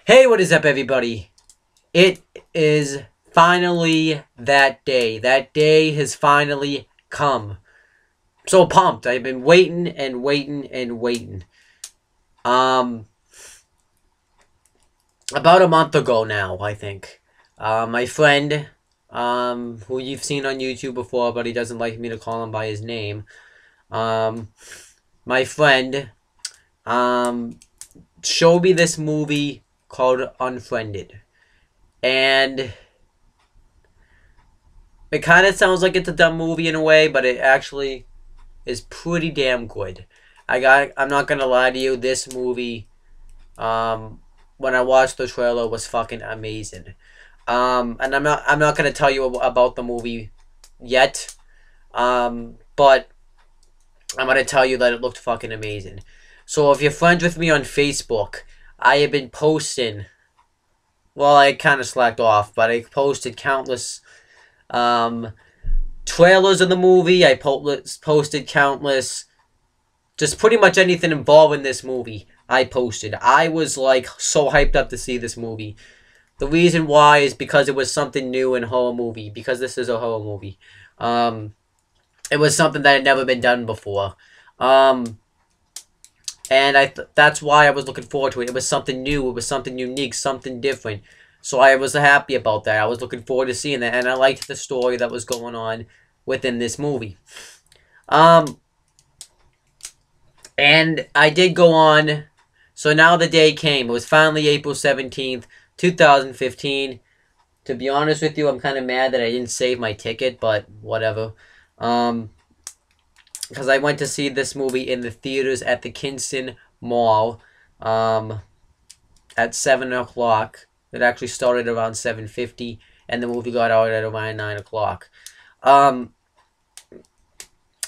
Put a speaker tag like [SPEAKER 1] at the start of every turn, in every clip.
[SPEAKER 1] Hey, what is up, everybody? It is finally that day. That day has finally come. So pumped. I've been waiting and waiting and waiting. Um, about a month ago now, I think. My friend, who you've seen on YouTube before, but he doesn't like me to call him by his name. Um, my friend, um, showed me this movie called Unfriended. And it kind of sounds like it's a dumb movie in a way, but it actually is pretty damn good. I'm not gonna lie to you. This movie, when I watched the trailer, was fucking amazing. And I'm not gonna tell you about the movie yet. But I'm gonna tell you that it looked fucking amazing. So if you're friends with me on Facebook, I have been posting. Well, I kind of slacked off, but I posted countless um, trailers of the movie. I posted countless, just pretty much anything involving this movie. I posted. I was like so hyped up to see this movie. The reason why is because it was something new in horror movie. Because this is a horror movie. It was something that had never been done before. Um, and that's why I was looking forward to it. It was something new. It was something unique. Something different. So I was happy about that. I was looking forward to seeing that, and I liked the story that was going on within this movie. Um, and I did go on. So now the day came. It was finally April 17th, 2015. To be honest with you, I'm kind of mad that I didn't save my ticket, but whatever. Because I went to see this movie in the theaters at the Kinston Mall at 7 o'clock. It actually started around 7:50, and the movie got out at around 9 o'clock. Now,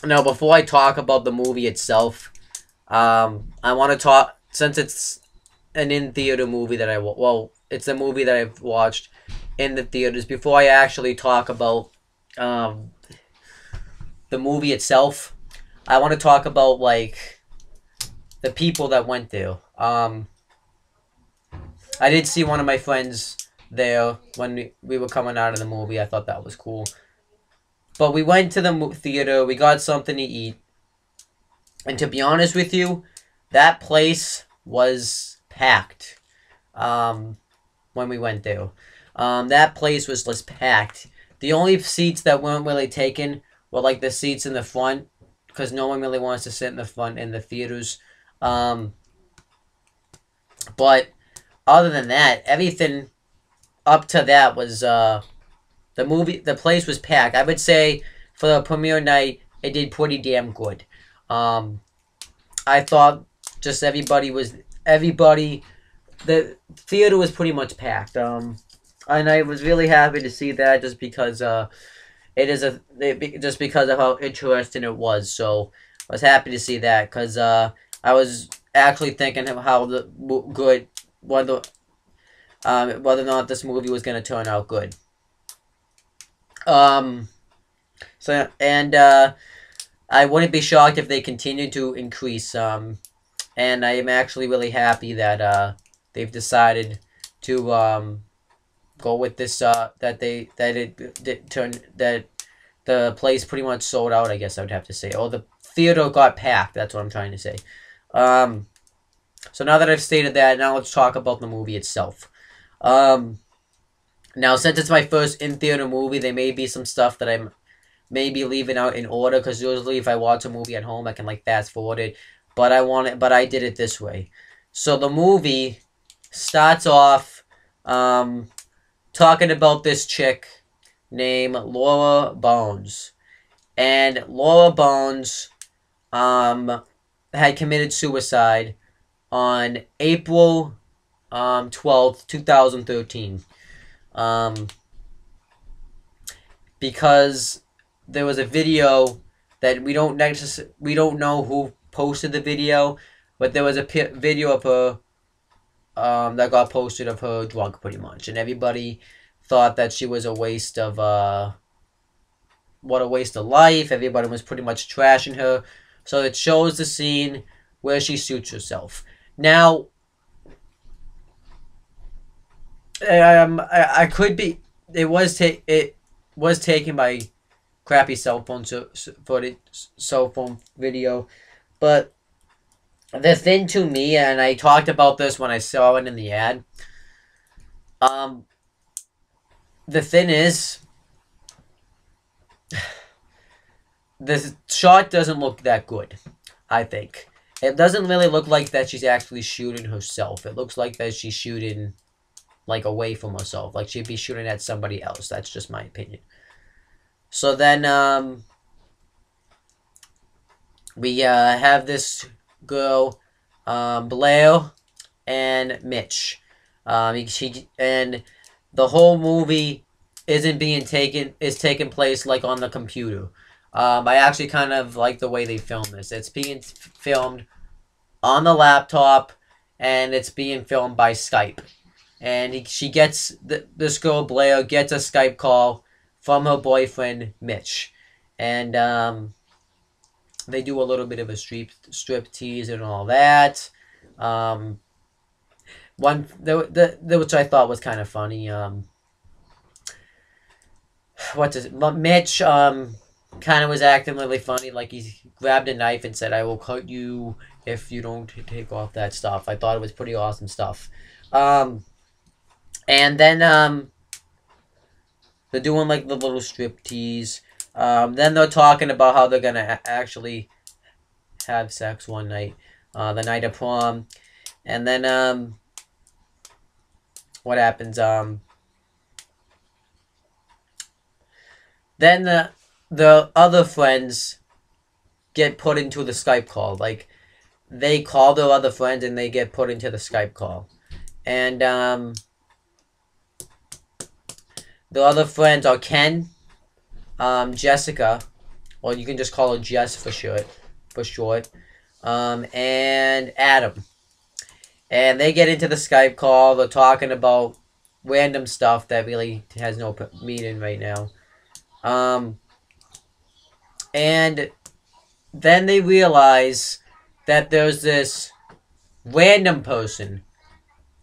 [SPEAKER 1] before I talk about the movie itself, I want to talk, since it's an in-theater movie that it's a movie that I've watched in the theaters. Before I actually talk about the movie itself, I want to talk about, like, the people that went there. I did see one of my friends there when we were coming out of the movie. I thought that was cool. But we went to the theater, we got something to eat, and to be honest with you, that place was packed when we went there. That place was just packed. The only seats that weren't really taken were like the seats in the front, because no one really wants to sit in the front in the theaters. But other than that, everything up to that was the place was packed. I would say for the premiere night, it did pretty damn good. I thought just everybody. The theater was pretty much packed. And I was really happy to see that just because just because of how interesting it was. So I was happy to see that because I was actually thinking of how whether or not this movie was going to turn out good. So and I wouldn't be shocked if they continue to increase. And I am actually really happy that they've decided to go with this. That the place pretty much sold out. I guess I would have to say, or the theater got packed. That's what I'm trying to say. So now that I've stated that, now let's talk about the movie itself. Now, since it's my first in-theater movie, there may be some stuff that I'm maybe leaving out in order, because usually if I watch a movie at home, I can, like, fast-forward it. But I did it this way. So the movie starts off talking about this chick named Laura Bones. And Laura Bones had committed suicide on April 12th, 2013. Because there was a video that we don't know who posted the video, but there was a video of her that got posted of her drunk, pretty much, and everybody thought that she was a waste of what a waste of life. Everybody was pretty much trashing her. So it shows the scene where she shoots herself. Now, I could be. It was taken by crappy cell phone footage, cell phone video. But the thing to me, and I talked about this when I saw it in the ad. Um, the thing is, the shot doesn't look that good. I think it doesn't really look like that she's actually shooting herself. It looks like that she's shooting like away from herself, like she'd be shooting at somebody else. That's just my opinion. So then, we have this girl, Blair and Mitch. And the whole movie isn't being taken is taking place like on the computer. I actually kind of like the way they film this. It's being filmed on the laptop, and it's being filmed by Skype. And she gets this girl Blair gets a Skype call from her boyfriend Mitch, and they do a little bit of a strip tease and all that. Um, the which I thought was kind of funny. What does it? Mitch kind of was acting really funny, like he grabbed a knife and said, "I will cut you if you don't take off that stuff." I thought it was pretty awesome stuff. Um, and then they're doing like the little strip tease. Then they're talking about how they're gonna actually have sex one night, the night of prom, and then what happens? Then the other friends get put into the Skype call. Like they call their other friends and they get put into the Skype call, and the other friends are Ken, Jessica, or you can just call her Jess for short. And Adam. And they get into the Skype call. They're talking about random stuff that really has no meaning right now. And then they realize that there's this random person.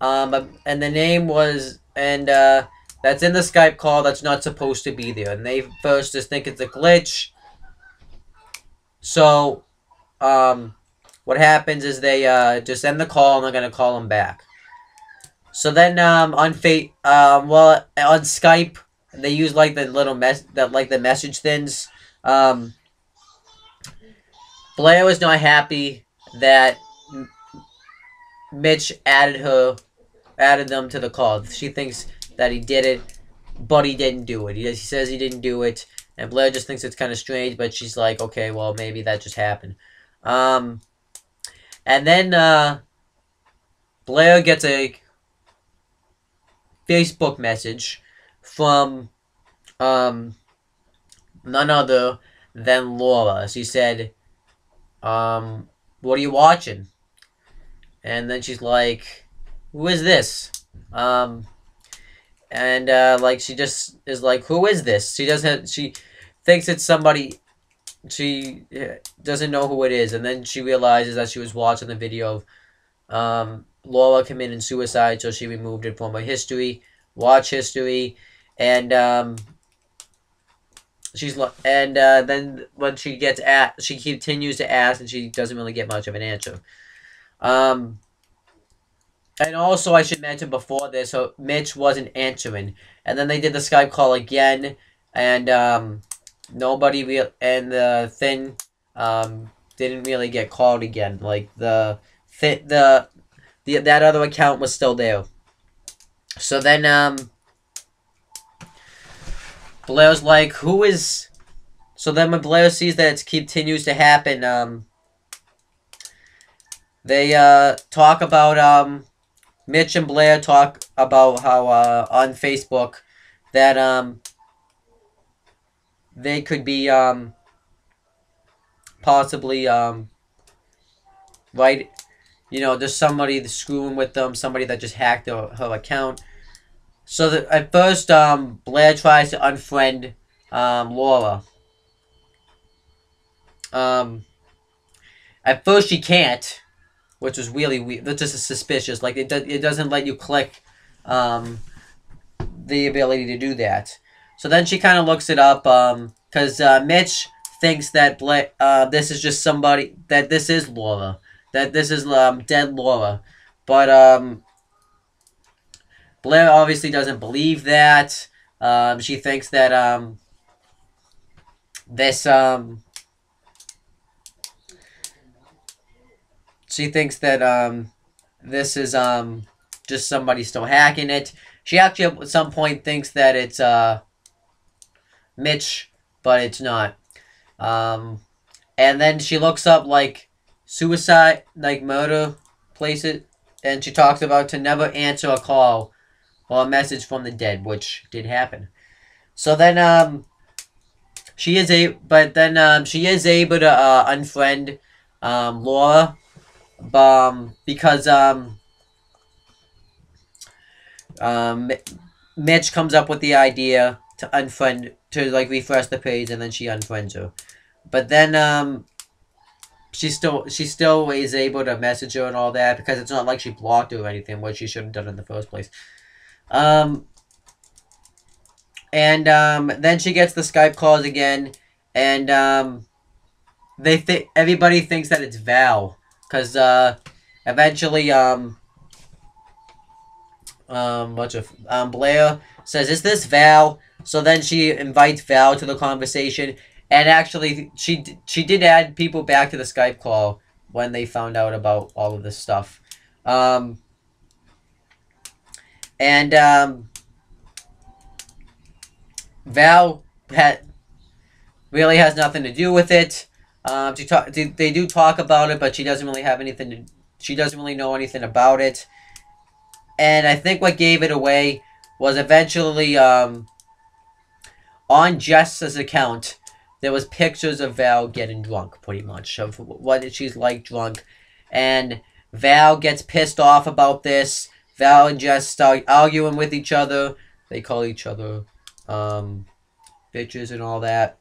[SPEAKER 1] And the name was, and that's in the Skype call that's not supposed to be there. And they first just think it's a glitch. So, what happens is they just end the call and they're gonna call him back. So then on on Skype they use like the little the message things. Blair was not happy that Mitch added them to the call. She thinks that he did it, but he didn't do it. He says he didn't do it, and Blair just thinks it's kind of strange. But she's like, okay, well maybe that just happened. And then Blair gets a Facebook message from none other than Laura. She said, what are you watching? And then she's like, who is this? Like she just is like, who is this? She thinks it's somebody. She doesn't know who it is, and then she realizes that she was watching the video of Laura committing suicide, so she removed it from her watch history, and then when she she continues to ask, and she doesn't really get much of an answer. And also, I should mention before this, so Mitch wasn't answering, and then they did the Skype call again, and and the thing didn't really get called again. Like that other account was still there. So then Blair's like, who is? So then when Blair sees that it continues to happen, they talk about Mitch and Blair talk about how on Facebook that they could be possibly right, there's somebody screwing with them, somebody that just hacked her account. So that at first Blair tries to unfriend Laura. At first she can't, which was really weird. That's just suspicious. Like it doesn't let you click the ability to do that. So then she kind of looks it up, because Mitch thinks that this is just somebody, that this is Laura, that this is dead Laura, but Blair obviously doesn't believe that. She thinks that this she thinks that this is just somebody still hacking it. She actually at some point thinks that it's Mitch, but it's not. And then she looks up like suicide, like murder places, and she talks about to never answer a call or a message from the dead, which did happen. So then she is able to unfriend Laura, because Mitch comes up with the idea to unfriend, to like refresh the page, and then she unfriends her. But then she still is able to message her and all that, because it's not like she blocked her or anything, which she should have done in the first place. And then she gets the Skype calls again, and everybody thinks that it's Val, because eventually Blair says, "Is this Val?" So then she invites Val to the conversation, and actually she did add people back to the Skype call when they found out about all of this stuff. Val really has nothing to do with it. They do talk about it, but she doesn't really have anything she doesn't really know anything about it. And I think what gave it away was eventually on Jess's account, there was pictures of Val getting drunk, pretty much, of what she's like drunk. And Val gets pissed off about this. Val and Jess start arguing with each other. They call each other bitches and all that.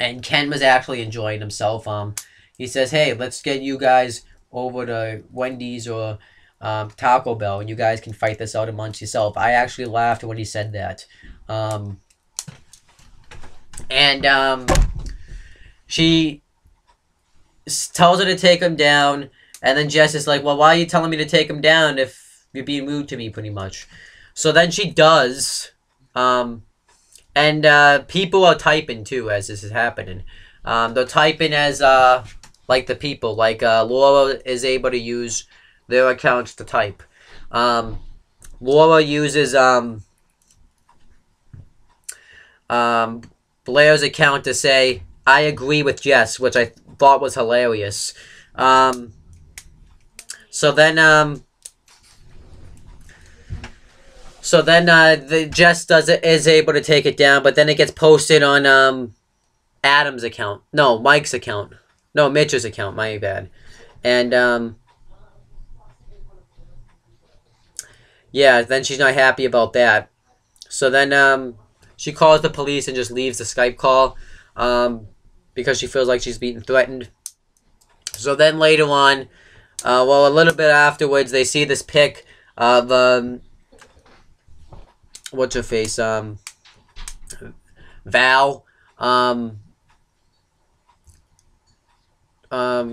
[SPEAKER 1] And Ken was actually enjoying himself. He says, "Hey, let's get you guys over to Wendy's or Taco Bell, and you guys can fight this out amongst yourself." I actually laughed when he said that. She tells her to take him down, and then Jess is like, "Well, why are you telling me to take him down if you're being rude to me, pretty much?" So then she does, and people are typing too as this is happening. They're typing as like the people, like Laura is able to use their accounts to type. Laura uses Blair's account to say, "I agree with Jess," which I thought was hilarious. So then the Jess is able to take it down, but then it gets posted on Adam's account. No, Mike's account. No, Mitch's account, my bad. And yeah, then she's not happy about that. So then she calls the police and just leaves the Skype call because she feels like she's being threatened. So then later on, a little bit afterwards, they see this pic of what's her face, Val,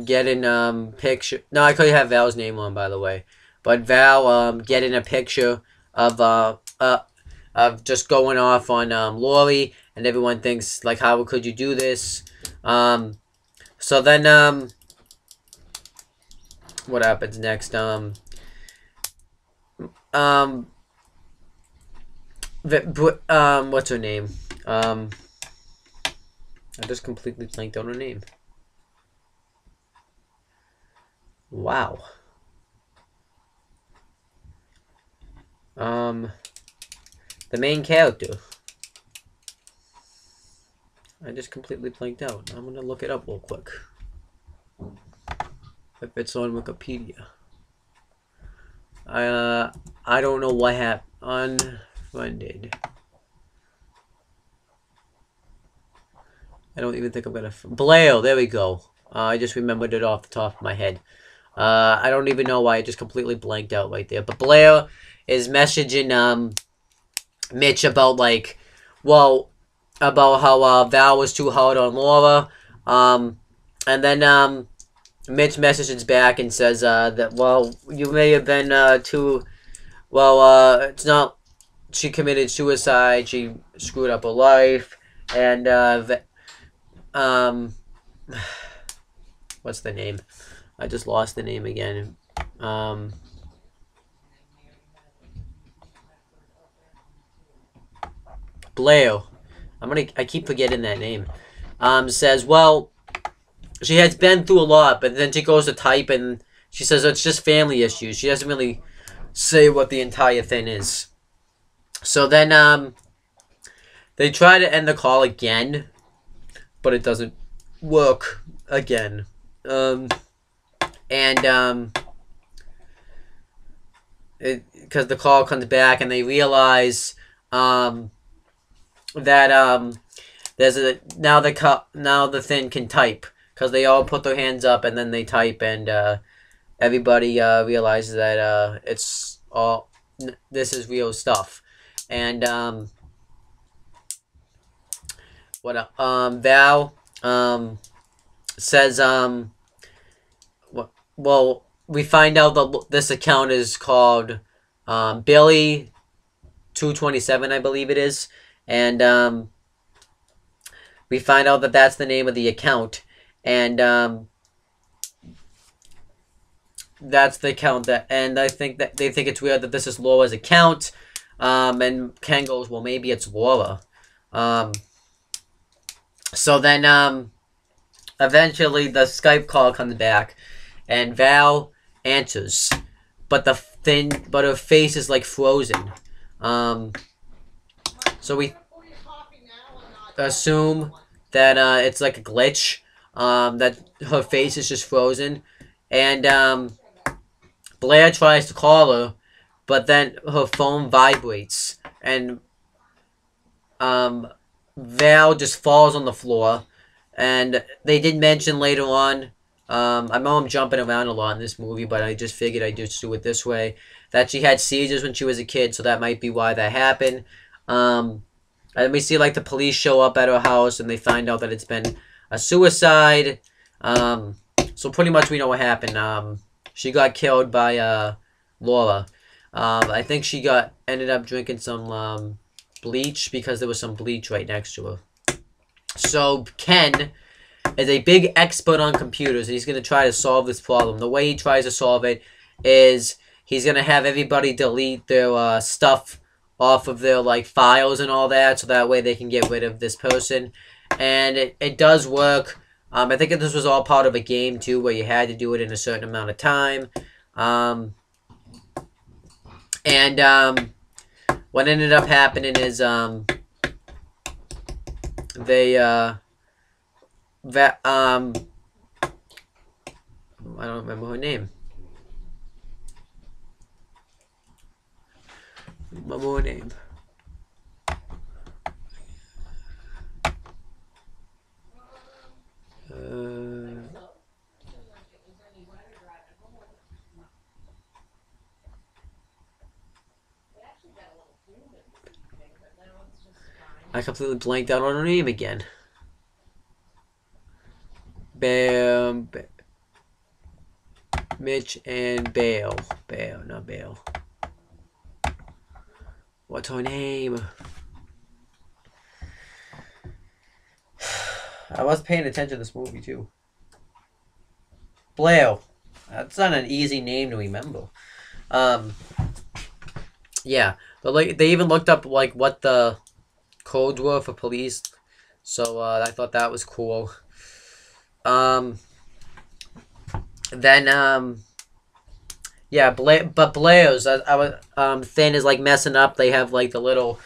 [SPEAKER 1] getting picture. No, I could have Val's name on, by the way, but Val getting a picture of just going off on Lori, and everyone thinks like, how could you do this? So then what happens next? What's her name? I just completely blanked on her name. Wow. The main character. I just completely blanked out. I'm gonna look it up real quick. If it's on Wikipedia. I don't know what happened. Unfriended. I don't even think I'm gonna... Blair, there we go. I just remembered it off the top of my head. I don't even know why I just completely blanked out right there. But Blair is messaging Mitch about like, well, about how Val was too hard on Laura. And then Mitch messages back and says that, well, you may have been too, well, it's not, she committed suicide, she screwed up her life, and um, what's the name? I just lost the name again. Blair. I keep forgetting that name. Says, well, she has been through a lot, but then she goes to type and she says it's just family issues. She doesn't really say what the entire thing is. So then they try to end the call again, but it doesn't work again. Because the call comes back and they realize that there's a now the thing can type because they all put their hands up and then they type and everybody realizes that it's all this is real stuff and Val says well we find out that this account is called Billy 227 I believe it is and we find out that that's the name of the account and that's the account that and I think that they think it's weird that this is Laura's account and Ken goes well maybe it's Laura so then eventually the Skype call comes back and Val answers but her face is like frozen so we assume that it's like a glitch that her face is just frozen and Blair tries to call her but then her phone vibrates and Val just falls on the floor and they did mention later on I know I'm jumping around a lot in this movie but I just figured I'd just do it this way that she had seizures when she was a kid so that might be why that happened and we see like the police show up at her house and they find out that it's been a suicide so pretty much we know what happened she got killed by Laura I think she ended up drinking some bleach because there was some bleach right next to her so Ken is a big expert on computers and he's going to try to solve this problem the way he tries to solve it is he's going to have everybody delete their stuff off of their like files and all that so that way they can get rid of this person and it does work I think this was all part of a game too where you had to do it in a certain amount of time what ended up happening is they I don't remember her name. Remember her name. I completely blanked out on her name again. Bam. Mitch and Bale. Bale, not Bale. What's her name? I was paying attention to this movie too. Blair. That's not an easy name to remember. Yeah. But like they even looked up like what the codes were for police. So I thought that was cool. Yeah, Blair's I was Thin is like messing up. They have like the little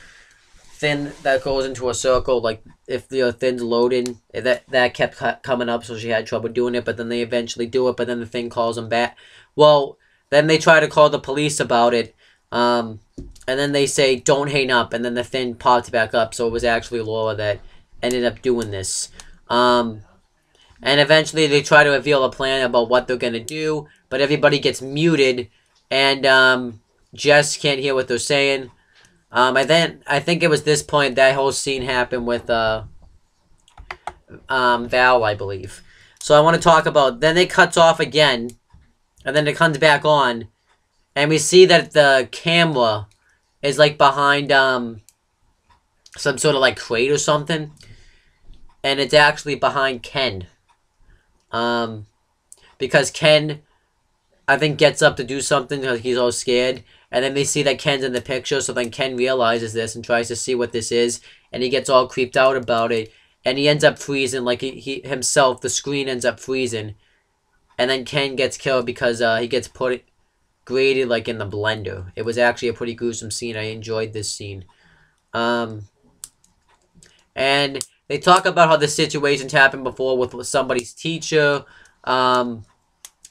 [SPEAKER 1] Thin that goes into a circle. Like if the Thin's loading, that kept coming up, so she had trouble doing it. But then they eventually do it. But then the Thing calls them back. Well, then they try to call the police about it. And then they say don't hang up, and then the Thing popped back up. So it was actually Laura that ended up doing this. And eventually they try to reveal a plan about what they're gonna do, but everybody gets muted, and Jess can't hear what they're saying. I think it was this point that whole scene happened with Val, I believe. So I want to talk about. Then it cuts off again, and then it comes back on, and we see that the camera is like behind some sort of like crate or something, and it's actually behind Ken. Um, because Ken, I think, gets up to do something because he's all scared, and then they see that Ken's in the picture, so then Ken realizes this and tries to see what this is, and he gets all creeped out about it, and he ends up freezing, like he himself, the screen ends up freezing, and then Ken gets killed because he gets grated like in the blender. It was actually a pretty gruesome scene. I enjoyed this scene. Um, and they talk about how the situations happened before with somebody's teacher.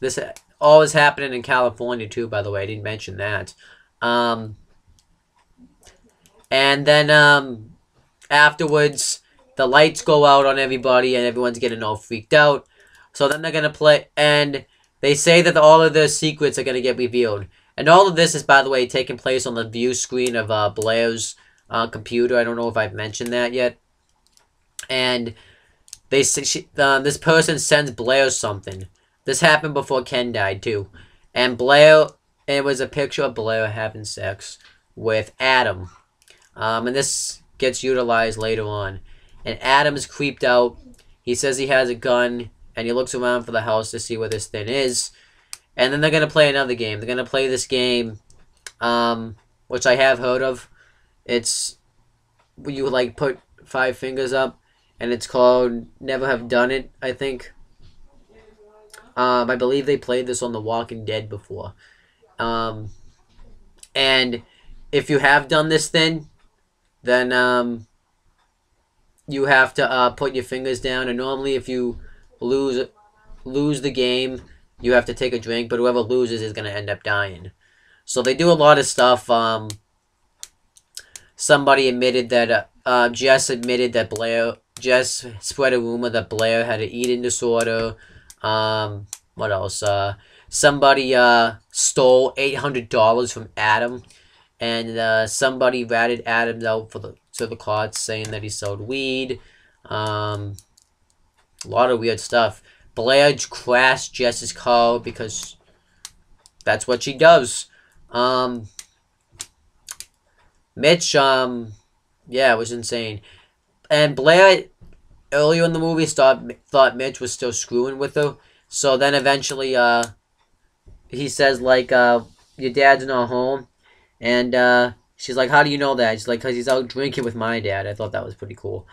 [SPEAKER 1] This all is happening in California too, by the way. I didn't mention that. Um, and then afterwards, the lights go out on everybody, and everyone's getting all freaked out. So then they're gonna play, and they say that all of the secrets are gonna get revealed. And all of this is, by the way, taking place on the view screen of Blair's computer. I don't know if I've mentioned that yet. And they this person sends Blair something. This happened before Ken died too, and Blair. It was a picture of Blair having sex with Adam, and this gets utilized later on. And Adam's creeped out. He says he has a gun, and he looks around for the house to see where this thing is. And then they're gonna play another game. They're gonna play this game, which I have heard of. It's you like put 5 fingers up, and it's called Never Have Done It, I think. I believe they played this on The Walking Dead before. And if you have done this thing, then you have to put your fingers down. And normally, if you lose the game, you have to take a drink. But whoever loses is gonna end up dying. So they do a lot of stuff. Somebody admitted that Jess admitted that Jess spread a rumor that Blair had an eating disorder. What else? Somebody stole $800 from Adam, and somebody ratted Adam out to the courts saying that he sold weed. A lot of weird stuff. Blair crashed Jess's car because that's what she does. Mitch, yeah, it was insane. And Blair, earlier in the movie, thought Mitch was still screwing with her. So then eventually, he says, like, your dad's not home. And she's like, how do you know that? She's like, because he's out drinking with my dad. I thought that was pretty cool.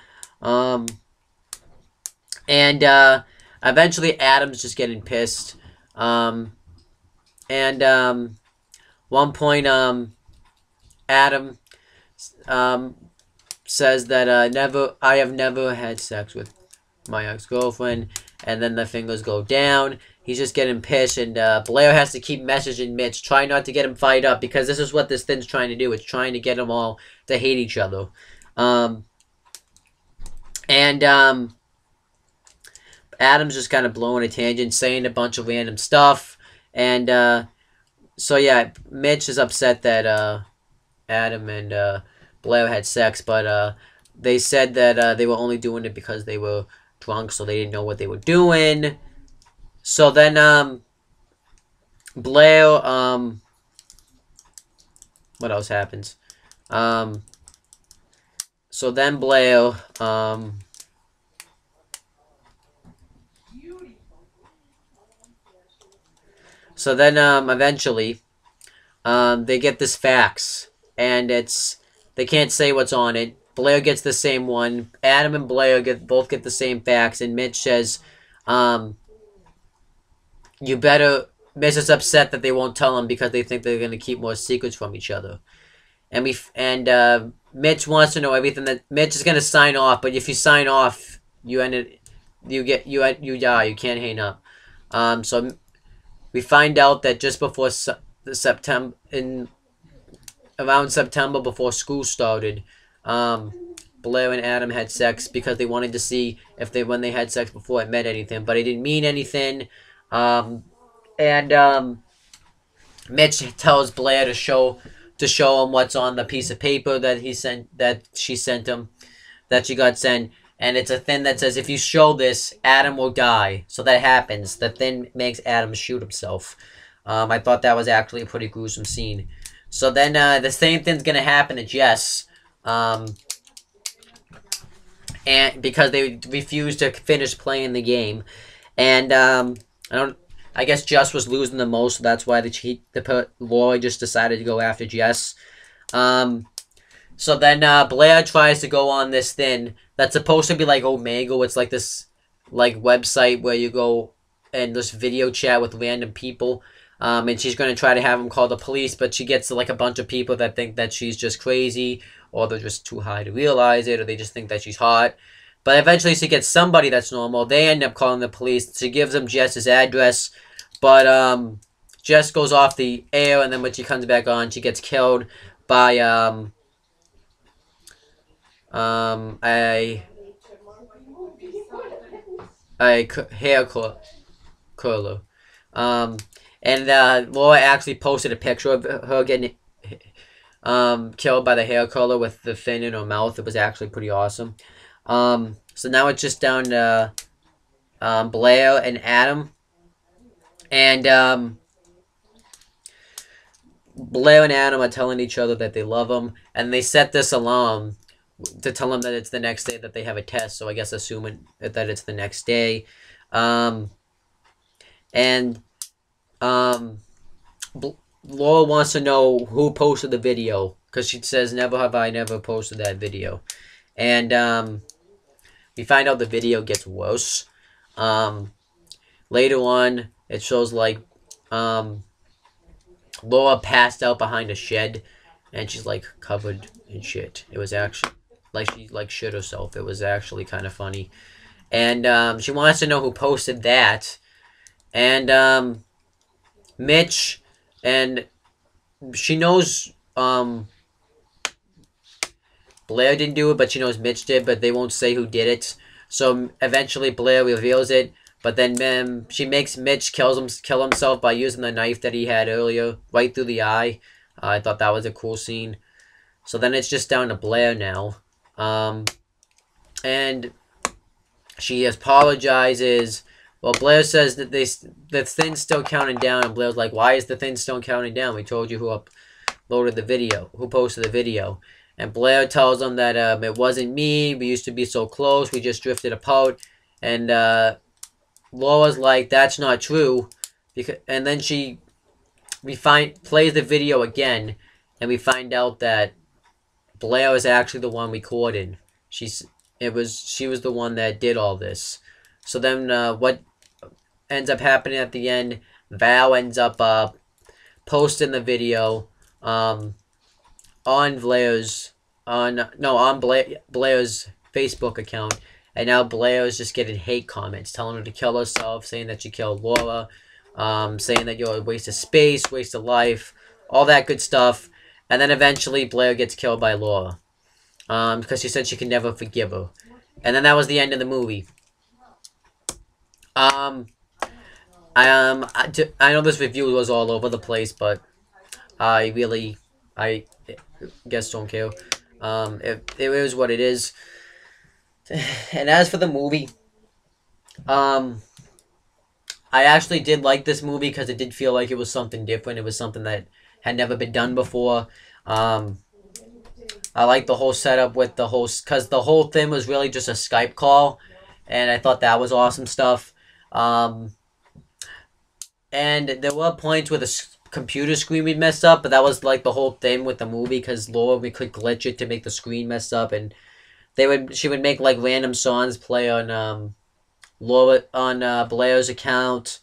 [SPEAKER 1] Eventually Adam's just getting pissed. One point, Adam says that I have never had sex with my ex-girlfriend, and then the fingers go down. He's just getting pissed, and Blair has to keep messaging Mitch, try not to get him fired up, because this is what this thing's trying to do. It's trying to get them all to hate each other. Adam's just kind of blowing a tangent, saying a bunch of random stuff, and so yeah, Mitch is upset that Adam and Blair had sex, but they said that they were only doing it because they were drunk, so they didn't know what they were doing. So then Blair, what else happens? So then Blair, eventually, they get this fax, and they can't say what's on it. Blair gets the same one. Adam and Blair both get the same fax, and Mitch says, Mitch is upset that they won't tell him because they think they're going to keep more secrets from each other. And Mitch wants to know everything. That Mitch is going to sign off, but if you sign off, you die. You can't hang up. So we find out that just before around September, before school started, Blair and Adam had sex because they wanted to see if when they had sex before it meant anything, but it didn't mean anything. Mitch tells Blair to to show him what's on the piece of paper that she sent him, that she got sent. And it's a thing that says, if you show this, Adam will die. So that happens. The thing makes Adam shoot himself. I thought that was actually a pretty gruesome scene. So then the same thing's going to happen to Jess. And because they refused to finish playing the game. And I guess Jess was losing the most, so that's why Laura just decided to go after Jess. So then Blair tries to go on this thing that's supposed to be like Omegle. It's like this like website where you go and just video chat with random people. And she's going to try to have them call the police, but she gets like a bunch of people that think that she's just crazy, or they're just too high to realize it, or they just think that she's hot. But eventually she gets somebody that's normal. They end up calling the police. She gives them Jess's address, but Jess goes off the air, and then when she comes back on, she gets killed by a hair curler. And Laura actually posted a picture of her getting killed by the hair curler with the fin in her mouth. It was actually pretty awesome. So now it's just down to Blair and Adam. And Blair and Adam are telling each other that they love them. And they set this alarm to tell them that it's the next day that they have a test. So I guess assuming that it's the next day. Laura wants to know who posted the video, because she says, never have I never posted that video. And we find out the video gets worse. Later on, it shows like Laura passed out behind a shed, and she's like covered in shit. It was actually like she like shit herself. It was actually kind of funny. And she wants to know who posted that. And Mitch, and she knows Blair didn't do it, but she knows Mitch did, but they won't say who did it. So eventually Blair reveals it, but then she makes Mitch kill himself by using the knife that he had earlier right through the eye. I thought that was a cool scene. So then it's just down to Blair now. And she apologizes. Well, Blair says that the thing's still counting down, and Blair's like, why is the thing still counting down? We told you who uploaded the video, who posted the video. And Blair tells them that it wasn't me, we used to be so close, we just drifted apart. And Laura's like, that's not true. And then plays the video again, and we find out that Blair is actually the one recording. She was the one that did all this. So then what ends up happening at the end, Val ends up posting the video on Blair's Facebook account, and now Blair is just getting hate comments telling her to kill herself, saying that she killed Laura, saying that you're a waste of space, waste of life, all that good stuff. And then eventually Blair gets killed by Laura because she said she could never forgive her. And then that was the end of the movie. I know this review was all over the place, but I guess don't care. It is what it is. And as for the movie, I actually did like this movie because it did feel like it was something different. It was something that had never been done before. I like the whole setup with because the whole thing was really just a Skype call, and I thought that was awesome stuff. And there were points where the computer screen would mess up, but that was like the whole thing with the movie, because Laura, we could glitch it to make the screen mess up, and she would make like random songs play on Blair's account.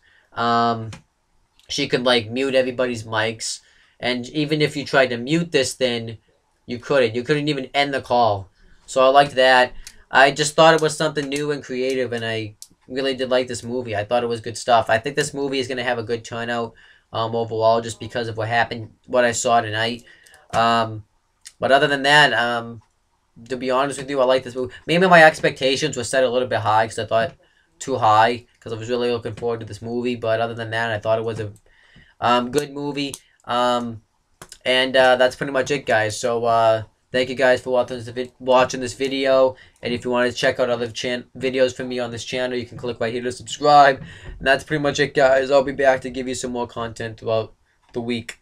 [SPEAKER 1] She could like mute everybody's mics, and even if you tried to mute this thing, you couldn't even end the call. So I liked that. I just thought it was something new and creative, and I really did like this movie. I thought it was good stuff. I think this movie is going to have a good turnout overall, just because of what I saw tonight. But other than that, to be honest with you, I like this movie. Maybe my expectations were set a little bit high, because I thought too high, because I was really looking forward to this movie. But other than that, I thought it was a good movie. And that's pretty much it, guys. So thank you guys for watching this video. And if you want to check out other videos from me on this channel, you can click right here to subscribe. And that's pretty much it, guys. I'll be back to give you some more content throughout the week.